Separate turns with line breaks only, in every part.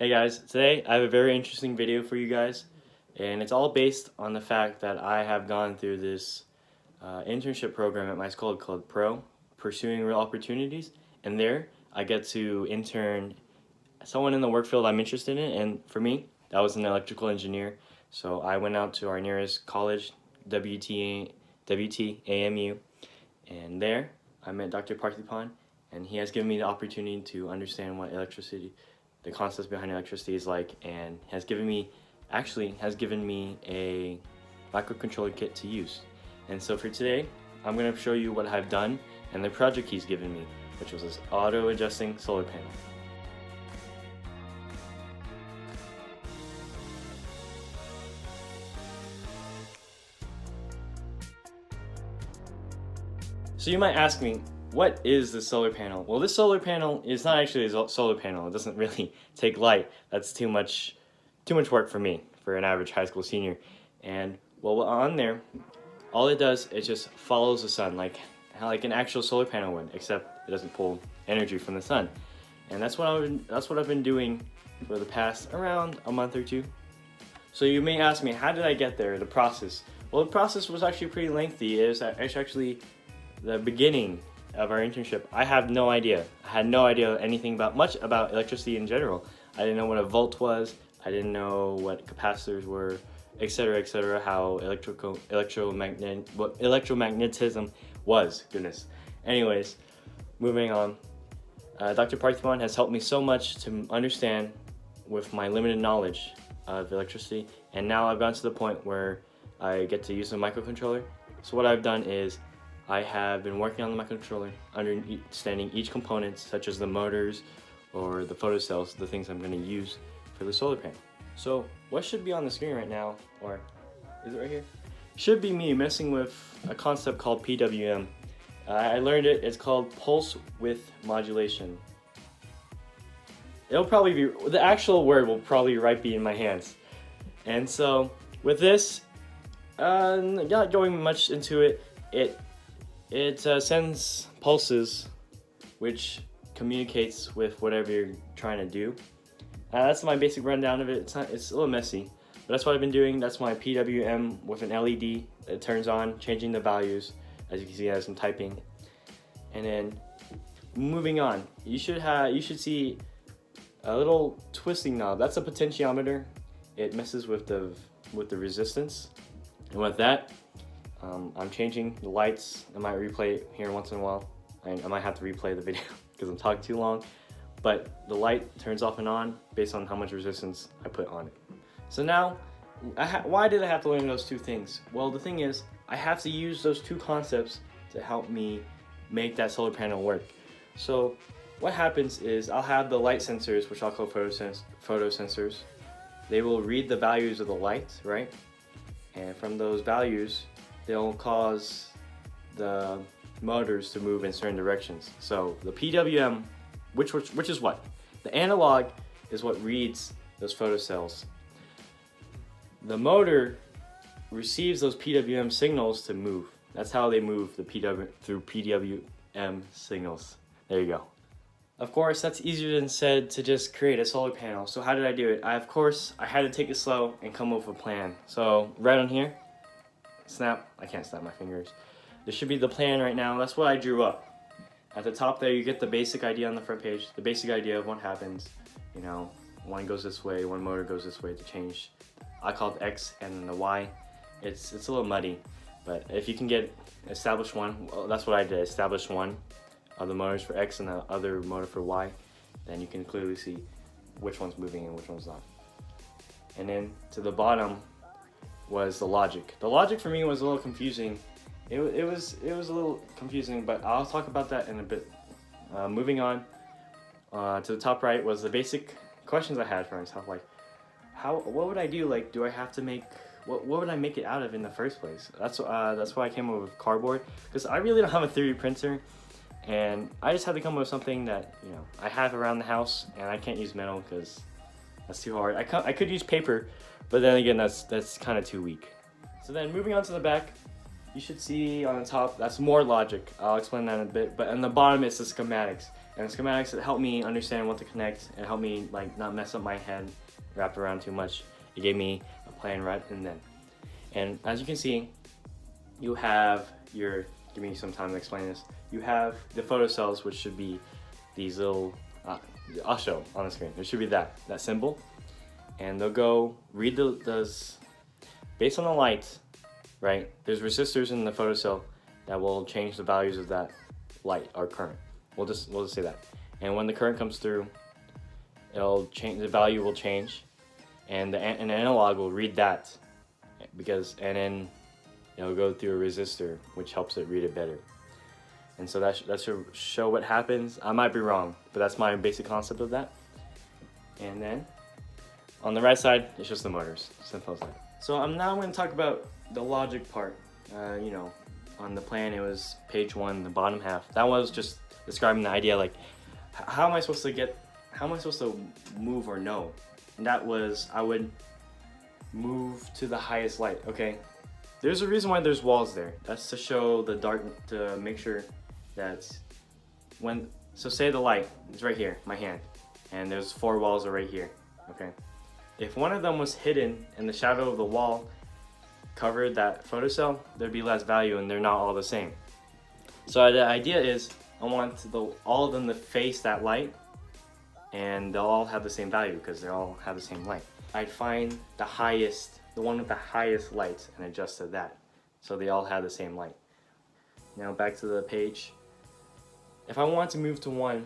Hey guys, today I have a very interesting video for you guys, and it's all based on the fact that I have gone through this internship program at my school called Pro, Pursuing Real Opportunities, and there I get to intern someone in the work field I'm interested in, and for me, that was an electrical engineer. So I went out to our nearest college, WTAMU, and there I met Dr. Parthipan, and he has given me the opportunity to understand what electricity, the concepts behind electricity is like, and has given me a microcontroller kit to use. And so for today, I'm going to show you what I've done and the project he's given me, which was this auto-adjusting solar panel. So you might ask me, what is the solar panel? Well, this solar panel is not actually a solar panel. It doesn't really take light. That's too much work for me, for an average high school senior. And well, on there, all it does is just follows the sun, like an actual solar panel would, except it doesn't pull energy from the sun. And that's what I've been doing for the past around a month or two. So you may ask me, how did I get there? The process. Well, the process was actually pretty lengthy. It was actually the beginning of our internship. I had no idea anything much about electricity in general. I didn't know what a volt was. I didn't know what capacitors were, etc., how electromagnetism was. Goodness. Anyways, moving on. Dr. Parthipan has helped me so much to understand with my limited knowledge of electricity, and now I've gotten to the point where I get to use a microcontroller. So what I've done is I have been working on the microcontroller, understanding each component, such as the motors or the photocells, the things I'm going to use for the solar panel. So what should be on the screen right now, or is it right here? Should be me messing with a concept called PWM. I learned it. It's called pulse width modulation. It'll probably be, the actual word will probably be in my hands. And so with this, not going much into it, it sends pulses, which communicates with whatever you're trying to do. That's my basic rundown of it. It's a little messy, but that's what I've been doing. That's my PWM with an LED that turns on, changing the values. As you can see, as I'm typing. And then moving on, you should see a little twisting knob. That's a potentiometer. It messes with the resistance, and with that, I'm changing the lights. I might replay it here once in a while. I might have to replay the video because I'm talking too long. But the light turns off and on based on how much resistance I put on it. So now, why did I have to learn those two things? Well, the thing is, I have to use those two concepts to help me make that solar panel work. So what happens is I'll have the light sensors, which I'll call photosensors. They will read the values of the light, right? And from those values, they'll cause the motors to move in certain directions. So the PWM, which is what? The analog is what reads those photocells. The motor receives those PWM signals to move. That's how they move through PWM signals. There you go. Of course, that's easier than said to just create a solar panel. So how did I do it? I had to take it slow and come up with a plan. So right on here, I can't snap my fingers. There should be the plan right now. That's what I drew up. At the top there, you get the basic idea on the front page, the basic idea of what happens. You know, one goes this way, one motor goes this way to change. I call it X and the Y. It's a little muddy, but if you can establish one, well, that's what I did, establish one of the motors for X and the other motor for Y, then you can clearly see which one's moving and which one's not. And then to the bottom was the logic. The logic for me was a little confusing. It was a little confusing, but I'll talk about that in a bit. Moving on to the top right was the basic questions I had for myself, like what would I do? Like, do I have to make what would I make it out of in the first place? That's why I came up with cardboard, because I really don't have a 3D printer, and I just had to come up with something that I have around the house, and I can't use metal because that's too hard. I could use paper, but then again that's kind of too weak. So then moving on to the back, you should see on the top, that's more logic. I'll explain that in a bit, but on the bottom it's the schematics. And schematics, it helped me understand what to connect and helped me like not mess up my head, wrap around too much. It gave me a plan right and then. And as you can see, you have your, give me some time to explain this. You have the photocells, which should be these little, I'll show on the screen. There should be that symbol. And they'll go read those, based on the light, right? There's resistors in the photocell that will change the values of that light or current. We'll just say that. And when the current comes through, it'll change, the value will change, and an analog will read that, and then it'll go through a resistor, which helps it read it better. And so that should show what happens. I might be wrong, but that's my basic concept of that. And then on the right side, it's just the motors, simple as that. So now I'm going to talk about the logic part. You know, on the plan it was page 1, the bottom half. That was just describing the idea, like how am I supposed to move or know? And that was, I would move to the highest light. Okay, there's a reason why there's walls there. That's to show the dark, to make sure that so say the light is right here, my hand, and there's 4 walls are right here. Okay, if one of them was hidden and the shadow of the wall covered that photocell, there'd be less value, and they're not all the same. So the idea is I want all of them to face that light, and they'll all have the same value because they all have the same light. I'd find the one with the highest light and adjust to that, so they all have the same light. Now back to the page. If I want to move to 1,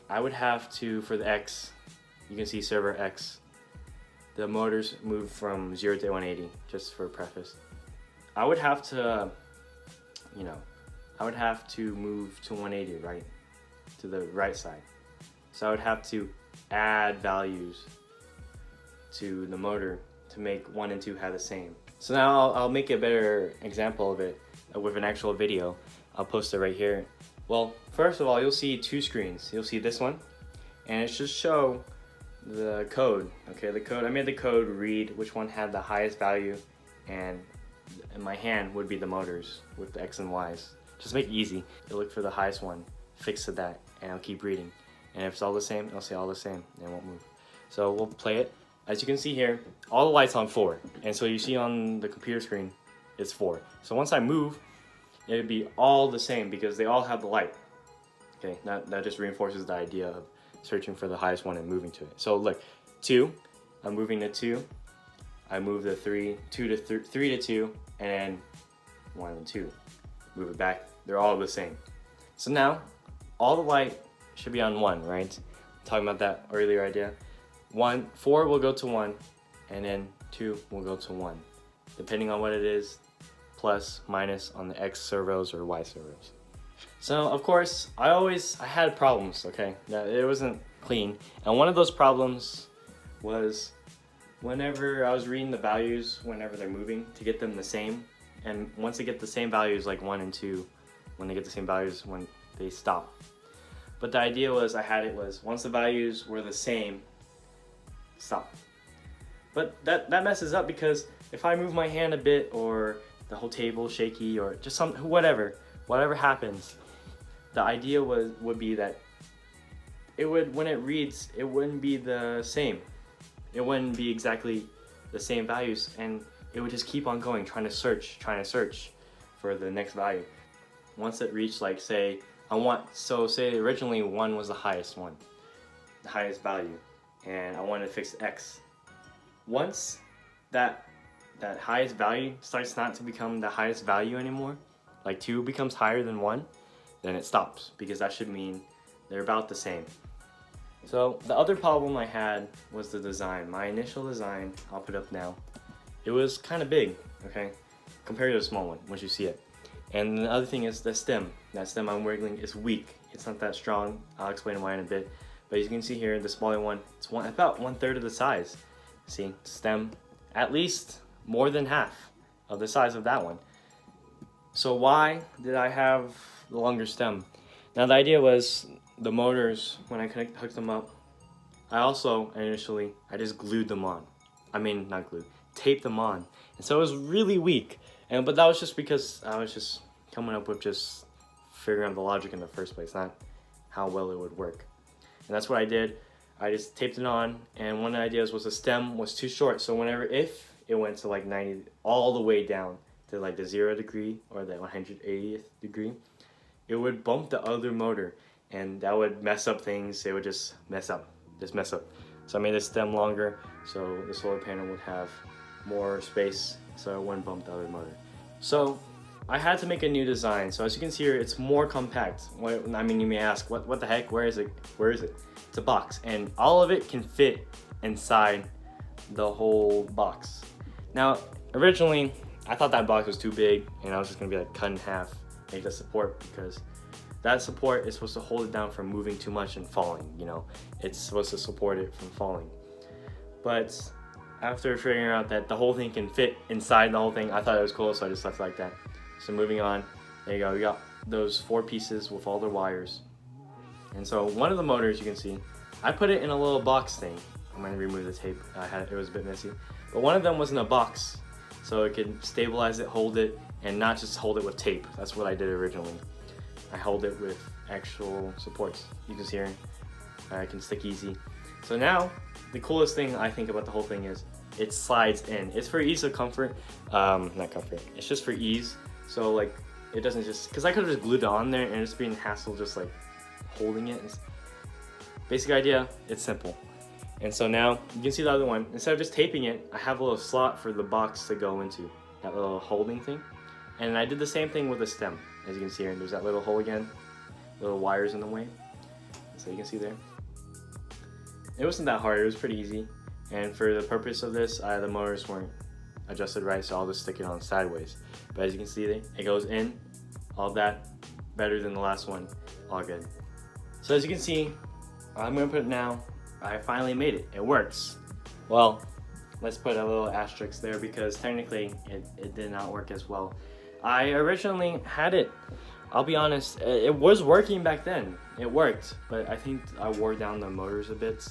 I would have to, for the X, you can see server X, the motors move from 0 to 180, just for preface. I would have to, move to 180, right? To the right side. So I would have to add values to the motor to make 1 and 2 have the same. So now I'll make a better example of it with an actual video. I'll post it right here. Well, first of all, you'll see 2 screens. You'll see this one, and it should show the code. Okay, the code, I made the code read which one had the highest value, and in my hand would be the motors with the X and Y's. Just make it easy. You'll look for the highest one, fix to that, and I'll keep reading. And if it's all the same, it'll say all the same, and it won't move. So we'll play it. As you can see here, all the lights on 4, and so you see on the computer screen, it's 4. So once I move, it would be all the same because they all have the light. Okay, that just reinforces the idea of searching for the highest one and moving to it. So look, 2, I'm moving to 2. I move the 3 to 2, and then 1 and 2. Move it back. They're all the same. So now, all the light should be on 1, right? Talking about that earlier idea. 4 will go to 1, and then 2 will go to 1, depending on what it is, plus, minus on the X servos or Y servos. So of course, I had problems, okay? It wasn't clean. And one of those problems was whenever I was reading the values, whenever they're moving, to get them the same. And once they get the same values, like 1 and 2, when they get the same values, when they stop. But the idea was, once the values were the same, stop. But that messes up, because if I move my hand a bit, or the whole table shaky, or just whatever happens, the idea would be that when it reads, it wouldn't be the same. It wouldn't be exactly the same values, and it would just keep on going, trying to search for the next value. Once it reached, like, say originally 1 was the highest one, the highest value, and I wanted to fix X. Once that highest value starts not to become the highest value anymore, like 2 becomes higher than 1, then it stops, because that should mean they're about the same. So the other problem I had was the design. My initial design, I'll put up now, it was kind of big, okay, compared to the small one, once you see it. And the other thing is the stem. That stem I'm wiggling is weak. It's not that strong. I'll explain why in a bit. But as you can see here, the smaller one, it's about 1/3 of the size. See, stem, at least more than half of the size of that one. So why did I have the longer stem? Now the idea was the motors, when I hooked them up, I just glued them on. I mean, not glued, taped them on. And so it was really weak. But that was just because I was just coming up with just figuring out the logic in the first place, not how well it would work. And that's what I did. I just taped it on, and one of the ideas was the stem was too short, so if it went to like 90, all the way down to like the 0 degree or the 180th degree, it would bump the other motor, and that would mess up things. It would just mess up. So I made the stem longer, so the solar panel would have more space, so it wouldn't bump the other motor. So I had to make a new design. So as you can see here, it's more compact. I mean, you may ask, what the heck? Where is it? It's a box, and all of it can fit inside the whole box. Now, originally, I thought that box was too big, and I was just gonna be like cut in half, make the support, because that support is supposed to hold it down from moving too much and falling, you know. It's supposed to support it from falling. But after figuring out that the whole thing can fit inside the whole thing, I thought it was cool, so I just left it like that. So moving on, there you go, we got those 4 pieces with all the wires. And so one of the motors, you can see, I put it in a little box thing. I'm gonna remove the tape, it was a bit messy. But one of them was in a box, so it could stabilize it, hold it, and not just hold it with tape. That's what I did originally. I held it with actual supports. You can see here, I can stick easy. So now, the coolest thing I think about the whole thing is it slides in. It's for ease of comfort, not comfort, it's just for ease. So like, it doesn't just, cause I could've just glued it on there and it's being hassle just like holding it. Basic idea, it's simple. And so now, you can see the other one, instead of just taping it, I have a little slot for the box to go into, that little holding thing. And I did the same thing with the stem. As you can see here, there's that little hole again, little wires in the way. So you can see there. It wasn't that hard, it was pretty easy. And for the purpose of this, the motors weren't adjusted right, so I'll just stick it on sideways. But as you can see there, it goes in, all that, better than the last one, all good. So as you can see, I'm gonna put it now, I finally made it, it works. Well, let's put a little asterisk there because technically it did not work as well. I originally had it, I'll be honest, it was working back then. It worked, but I think I wore down the motors a bit.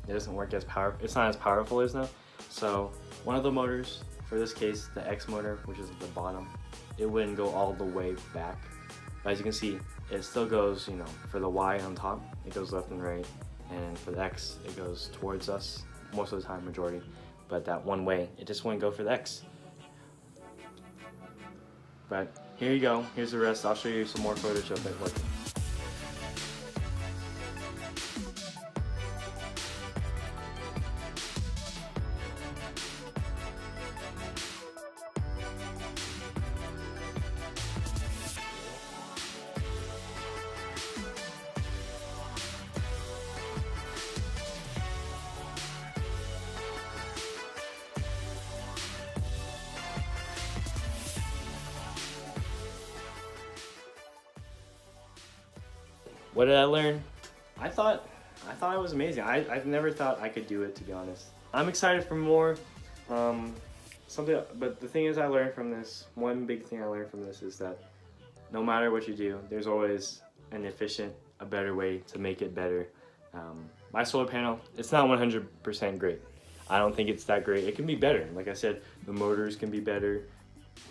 It doesn't work as powerful, it's not as powerful as now. So one of the motors, for this case, the X motor, which is at the bottom, it wouldn't go all the way back. But as you can see, it still goes, you know, for the Y on top, it goes left and right. And for the X, it goes towards us, most of the time, majority. But that one way, it just wouldn't go for the X. But here you go, here's the rest. I'll show you some more footage of it working. What did I learn? I thought it was amazing. I never thought I could do it, to be honest. I'm excited for more. But the thing is, I learned from this, one big thing I learned from this is that no matter what you do, there's always a better way to make it better. My solar panel, it's not 100% great. I don't think it's that great. It can be better. Like I said, the motors can be better,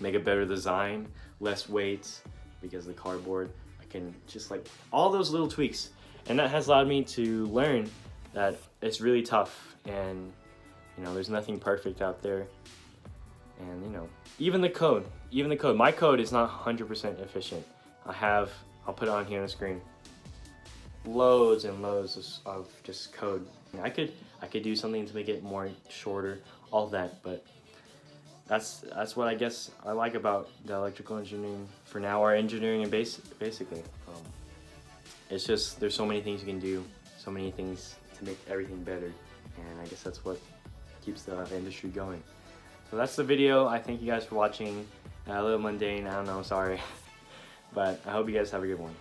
make a better design, less weight because of the cardboard. And just like all those little tweaks, and that has allowed me to learn that it's really tough, and you know, there's nothing perfect out there. And you know, even the code, my code is not 100% efficient. I'll put it on here on the screen, loads and loads of just code. I could do something to make it more shorter, all that, but that's what I guess I like about the electrical engineering for now, or engineering and basically. It's just, there's so many things you can do, so many things to make everything better, and I guess that's what keeps the industry going. So that's the video. I thank you guys for watching. A little mundane, I don't know, sorry. But I hope you guys have a good one.